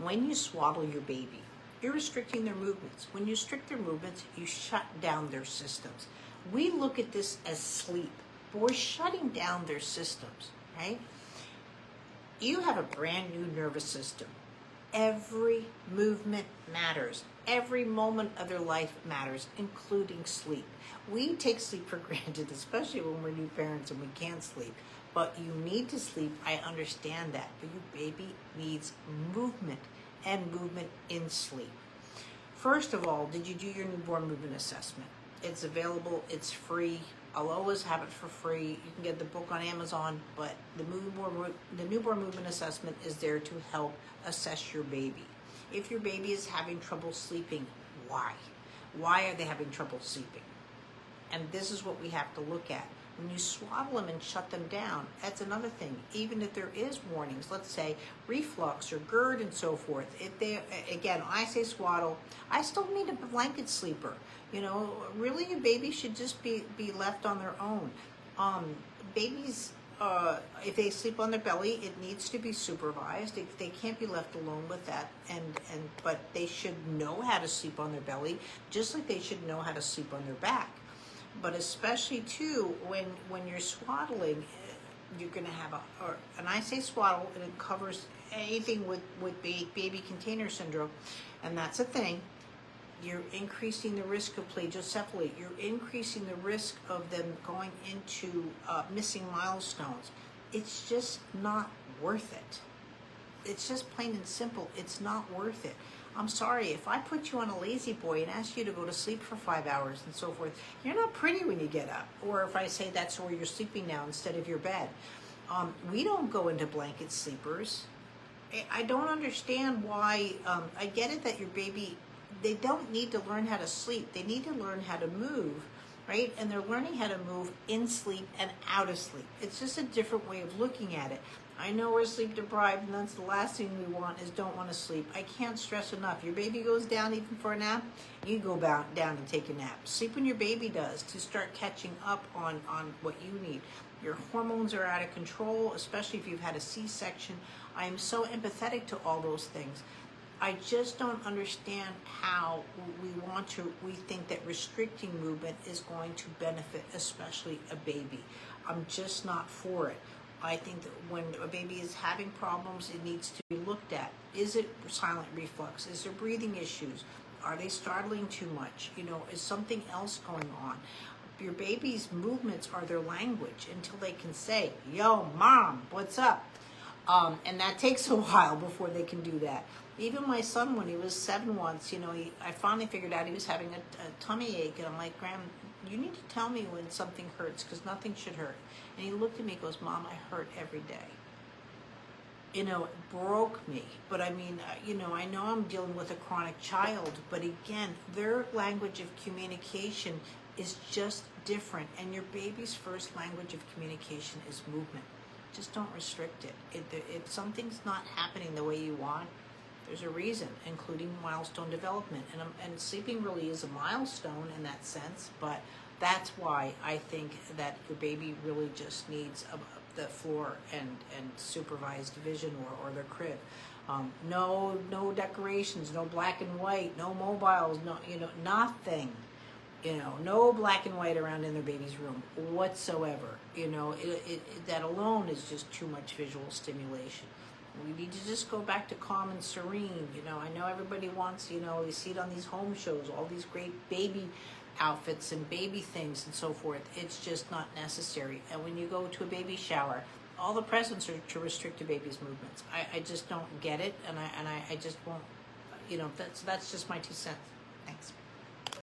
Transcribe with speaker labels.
Speaker 1: When you swaddle your baby, you're restricting their movements. When you restrict their movements, you shut down their systems. We look at this as sleep, but we're shutting down their systems, right? You have a brand new nervous system. Every movement matters. Every moment of their life matters, including sleep. We take sleep for granted, especially when we're new parents and we can't sleep. But you need to sleep, I understand that. But your baby needs movement, and movement in sleep. First of all, did you do your newborn movement assessment? It's available, it's free. I'll always have it for free. You can get the book on Amazon, but the newborn movement assessment is there to help assess your baby. If your baby is having trouble sleeping, why? Why are they having trouble sleeping? And this is what we have to look at. When you swaddle them and shut them down, that's another thing. Even if there is warnings, let's say reflux or GERD and so forth. If they, again, I say swaddle, I still need a blanket sleeper. You know, really your baby should just be left on their own. Babies, if they sleep on their belly, it needs to be supervised. They can't be left alone with that. But they should know how to sleep on their belly, just like they should know how to sleep on their back. But especially too, when you're swaddling, you're going to have and I say swaddle, and it covers anything with baby container syndrome, and that's a thing. You're increasing the risk of plagiocephaly. You're increasing the risk of them going into missing milestones. It's just not worth it. It's just plain and simple. It's not worth it. I'm sorry, if I put you on a lazy boy and ask you to go to sleep for 5 hours and so forth, you're not pretty when you get up. Or if I say that's where you're sleeping now instead of your bed. We don't go into blanket sleepers. I don't understand why. I get it that your baby, they don't need to learn how to sleep. They need to learn how to move, right? And they're learning how to move in sleep and out of sleep. It's just a different way of looking at it. I know we're sleep deprived, and that's the last thing we want is don't want to sleep. I can't stress enough. Your baby goes down even for a nap, you go down and take a nap. Sleep when your baby does to start catching up on what you need. Your hormones are out of control, especially if you've had a C-section. I am so empathetic to all those things. I just don't understand how we think that restricting movement is going to benefit, especially a baby. I'm just not for it. I think that when a baby is having problems, it needs to be looked at. Is it silent reflux? Is there breathing issues? Are they startling too much? You know, is something else going on? Your baby's movements are their language until they can say, yo, mom, what's up? And that takes a while before they can do that. Even my son, when he was 7 once, you know, I finally figured out he was having a tummy ache. And I'm like, Graham, you need to tell me when something hurts because nothing should hurt. And he looked at me and goes, Mom, I hurt every day. You know, it broke me. But I mean, you know, I know I'm dealing with a chronic child, but again, their language of communication is just different. And your baby's first language of communication is movement. Just don't restrict it. If something's not happening the way you want, there's a reason, including milestone development. And sleeping really is a milestone in that sense, but that's why I think that your baby really just needs the floor and supervised vision or their crib. No decorations, no black and white, no mobiles, no, you know, nothing. You know, no black and white around in their baby's room whatsoever. You know, that alone is just too much visual stimulation. We need to just go back to calm and serene. You know, I know everybody wants, you know, you see it on these home shows, all these great baby outfits and baby things and so forth. It's just not necessary. And when you go to a baby shower, all the presents are to restrict a baby's movements. I just don't get it, and I just won't, you know, that's just my 2 cents. Thanks.